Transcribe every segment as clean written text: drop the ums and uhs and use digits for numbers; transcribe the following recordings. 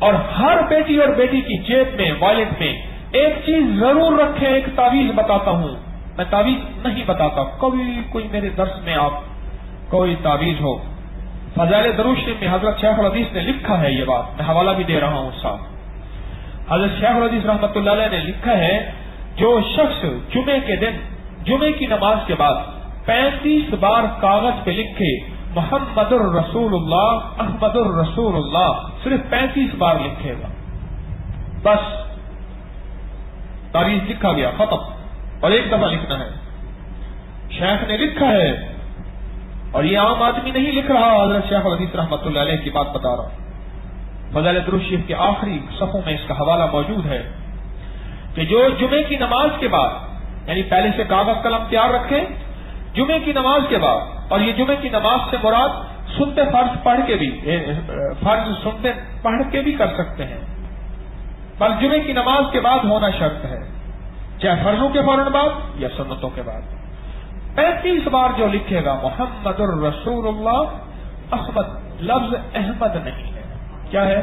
اور ہر بیٹی اور بیٹی کی جیب میں والٹ میں ایک چیز ضرور رکھیں. ایک تعویذ بتاتا ہوں, میں تعویذ نہیں بتاتا, کبھی کوئی میرے درس میں آپ کوئی تعویذ ہو. فضائل درود شریف میں حضرت شیخ الحدیث نے لکھا ہے, یہ بات میں حوالہ بھی دے رہا ہوں صاحب. حضرت شیخ الحدیث رحمۃ اللہ علیہ نے لکھا ہے, جو شخص جمعے کے دن جمعے کی نماز کے بعد 35 بار کاغذ پہ لکھے محمد الرسول اللہ احمد الرسول اللہ, صرف 35 بار لکھے گا, بس تعویذ لکھا گیا, ختم. اور ایک دفعہ لکھنا ہے. شیخ نے لکھا ہے, اور یہ عام آدمی نہیں لکھ رہا, حضرت شیخ الحدیث رحمۃ اللہ علیہ کی بات بتا رہا ہوں. فضائل درود شریف کے آخری صفحوں میں اس کا حوالہ موجود ہے کہ جو جمعے کی نماز کے بعد, یعنی پہلے سے کاغذ قلم تیار رکھیں, جمعے کی نماز کے بعد, اور یہ جمعے کی نماز سے مراد سنتے فرض پڑھ کے بھی, فرض سنتے پڑھ کے بھی کر سکتے ہیں, پر جمعے کی نماز کے بعد ہونا شرط ہے, چاہے فرضوں کے فوراً بعد یا سنتوں کے بعد. 35 بار جو لکھے گا محمد الرسول اللہ احمد, لفظ احمد نہیں ہے, کیا ہے؟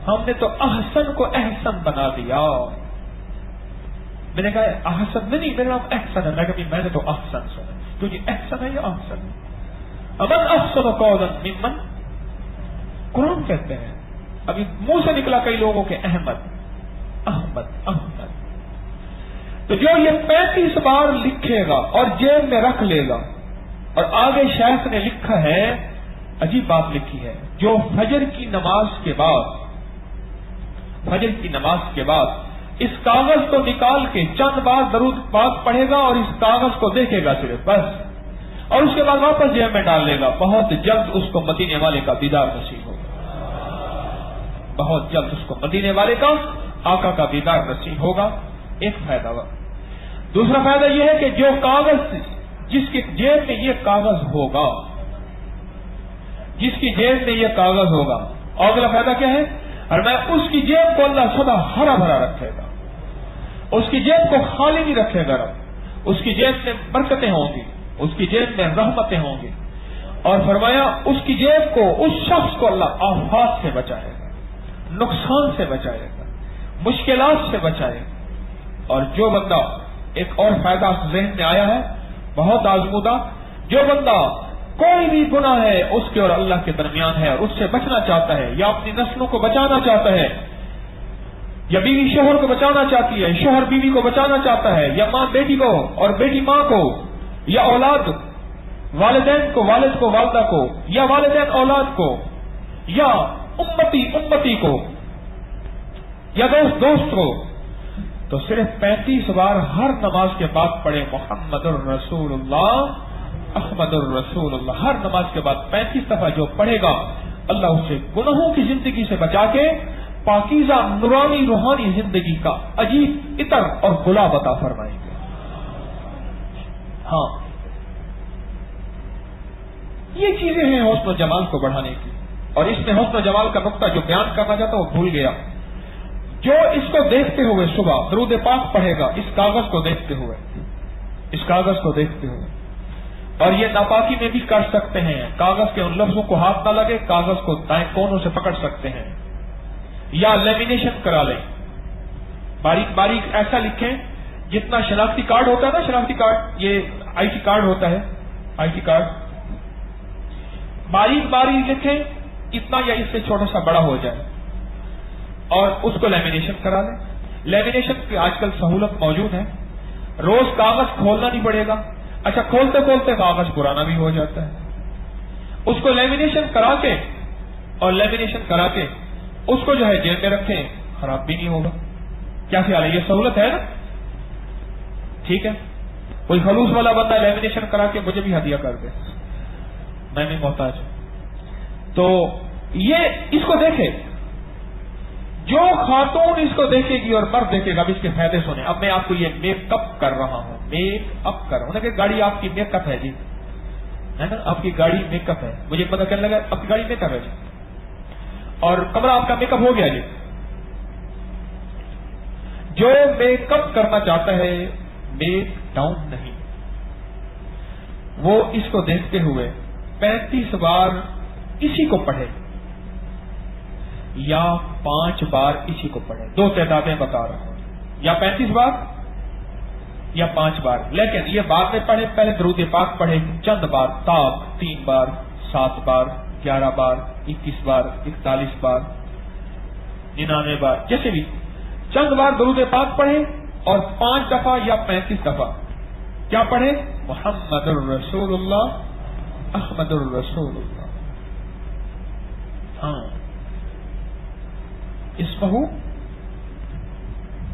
ہم نے تو احسن کو احسن بنا دیا. میں نے کہا احسن نہیں, میرا نام احسن ہے. میں کہا میں نے تو احسن سنا, کیونکہ احسن ہے یا احسن. امن احسن قولا ممن, قرآن کہتے ہیں, ابھی منہ سے نکلا کئی لوگوں کے احمد احمد احمد. تو جو یہ 35 بار لکھے گا اور جیب میں رکھ لے گا, اور آگے شیخ نے لکھا ہے, عجیب بات لکھی ہے, جو فجر کی نماز کے بعد, فجر کی نماز کے بعد اس کاغذ کو نکال کے چند بار درود پاک پڑھے گا اور اس کاغذ کو دیکھے گا صرف بس, اور اس کے بعد واپس جیب میں ڈال لے گا, بہت جلد اس کو مدینے والے کا دیدار نصیب ہوگا. بہت جلد اس کو مدینے والے کا, آقا کا دیدار نصیب ہوگا. ایک فائدہ ہوا. دوسرا فائدہ یہ ہے کہ جو کاغذ, جس کی جیب میں یہ کاغذ ہوگا, جس کی جیب میں یہ کاغذ ہوگا, اور اگلا فائدہ کیا ہے, اور میں اس کی جیب کو اللہ سدا ہرا بھرا رکھے گا, اس کی جیب کو خالی نہیں رکھے گا رب, اس کی جیب میں برکتیں ہوں گی, اس کی جیب میں رحمتیں ہوں گی. اور فرمایا اس کی جیب کو, اس شخص کو اللہ آفات سے بچائے گا, نقصان سے بچائے گا, مشکلات سے بچائے گا. اور جو بندہ, ایک اور فائدہ ذہن میں آیا ہے بہت آزمودہ, جو بندہ کوئی بھی گناہ ہے اس کے اور اللہ کے درمیان ہے, اور اس سے بچنا چاہتا ہے, یا اپنی نسلوں کو بچانا چاہتا ہے, یا بیوی شوہر کو بچانا چاہتی ہے, شوہر بیوی کو بچانا چاہتا ہے, یا ماں بیٹی کو اور بیٹی ماں کو, یا اولاد والدین کو, والد کو والدہ کو, یا والدین اولاد کو, یا امتی کو, یا دوست کو, تو صرف 35 بار ہر نماز کے بعد پڑھے محمد الرسول اللہ احمد الرسول اللہ. ہر نماز کے بعد 35 دفعہ جو پڑھے گا, اللہ اسے گناہوں کی زندگی سے بچا کے پاکیزہ نورانی روحانی زندگی کا عجیب عطر اور گلاب عطا فرمائیں گے. ہاں, یہ چیزیں ہیں حسن و جمال کو بڑھانے کی. اور اس میں حسن و جمال کا نقطہ جو بیان کرنا چاہتا وہ بھول گیا. جو اس کو دیکھتے ہوئے صبح درود پاک پڑھے گا, اس کاغذ کو دیکھتے ہوئے, اس کاغذ کو دیکھتے ہوئے, اور یہ ناپاکی میں بھی کر سکتے ہیں, کاغذ کے ان لفظوں کو ہاتھ نہ لگے, کاغذ کو دائیں کونوں سے پکڑ سکتے ہیں, یا لیمینیشن کرا لیں, باریک باریک ایسا لکھیں جتنا شناختی کارڈ ہوتا ہے نا, شناختی کارڈ, یہ آئی ٹی کارڈ ہوتا ہے, آئی ٹی کارڈ, باریک باریک لکھیں اتنا یا اس سے چھوٹا سا بڑا ہو جائے, اور اس کو لیمینیشن کرا لیں. لیمینیشن کی آج کل سہولت موجود ہے, روز کاغذ کھولنا نہیں پڑے گا. اچھا, کھولتے کھولتے کاغذ پرانا بھی ہو جاتا ہے. اس کو لیمینیشن کرا کے, اور لیمینیشن کرا کے اس کو جو ہے جیب میں رکھیں, خراب بھی نہیں ہوگا. کیا خیال ہے, یہ سہولت ہے نا؟ ٹھیک ہے, کوئی خلوص والا بندہ لیمینیشن کرا کے مجھے بھی ہدیہ کر دے, میں بھی محتاج ہوں. تو یہ اس کو دیکھے, جو خاتون اس کو دیکھے گی اور مرد دیکھے گا, اب اس کے فائدے سنیں. اب میں آپ کو یہ میک اپ کر رہا ہوں, میک اپ کر رہا ہوں. کہ گاڑی آپ کی میک اپ ہے جی, ہے نا, آپ کی گاڑی میک اپ ہے. مجھے پتا کرنے لگا آپ کی گاڑی میک اپ ہے جی, اور کمرہ آپ کا میک اپ ہو گیا جی. جو میک اپ کرنا چاہتا ہے میک ڈاؤن نہیں, وہ اس کو دیکھتے ہوئے 35 بار اسی کو پڑھے. یا 5 بار اسی کو پڑھے. 2 تعدادیں بتا رہا ہوں, یا 35 بار یا 5 بار. لیکن یہ بعد میں پڑھے, پہلے درود پاک پڑھے چند بار, تاب 3 بار, 7 بار, 11 بار, 21 بار, 41 بار, 99 بار, جیسے بھی چند بار درود پاک پڑھے اور 5 دفعہ یا 35 دفعہ کیا پڑھے؟ محمد الرسول اللہ احمد الرسول اللہ. ہاں, اسمہ,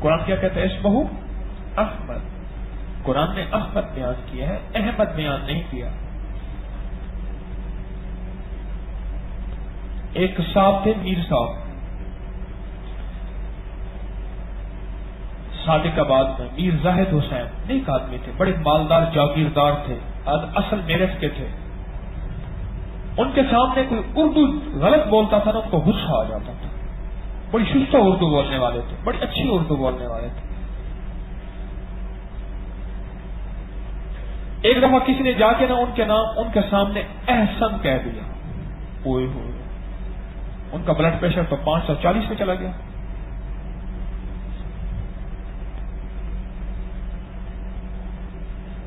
قرآن کیا کہتا ہے؟ اسمہ احمد. قرآن نے احمد بیان کیا ہے, احمد بیان نہیں کیا. ایک صاحب تھے, میر صاحب, صادق آباد میں, میر زاہد حسین, نیک آدمی تھے, بڑے مالدار جاگیردار تھے, اصل میرٹھ کے تھے. ان کے سامنے کوئی اردو غلط بولتا تھا نا, ان کو غصہ آ جاتا تھا. بڑی شستہ اردو بولنے والے تھے, بڑی اچھی اردو بولنے والے تھے. ایک دفعہ کسی نے جا کے نا ان کے نام ان کے سامنے احسن کہہ دیا. اوئے ہوئے, ان کا بلڈ پریشر تو 540 پہ چلا گیا.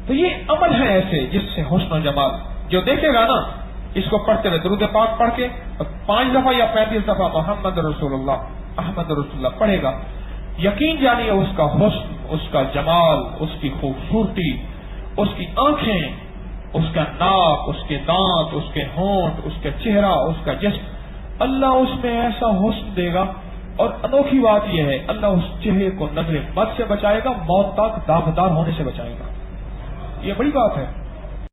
تو یہ عمل ہے ایسے جس سے حسن و جمال, جو دیکھے گا نا اس کو پڑھتے ہوئے درود پاک پڑھ کے 5 دفعہ یا 35 دفعہ محمد رسول اللہ احمد رسول اللہ پڑھے گا, یقین جانیے اس کا حسن, اس کا جمال, اس کی خوبصورتی, اس کی آنکھیں, اس کا ناک, اس کے دانت, اس کے ہونٹ, اس کا چہرہ, اس کا جسم, اللہ اس میں ایسا حسن دے گا. اور انوکھی بات یہ ہے, اللہ اس چہرے کو نظر بد سے بچائے گا, موت تک داغدار ہونے سے بچائے گا. یہ بڑی بات ہے.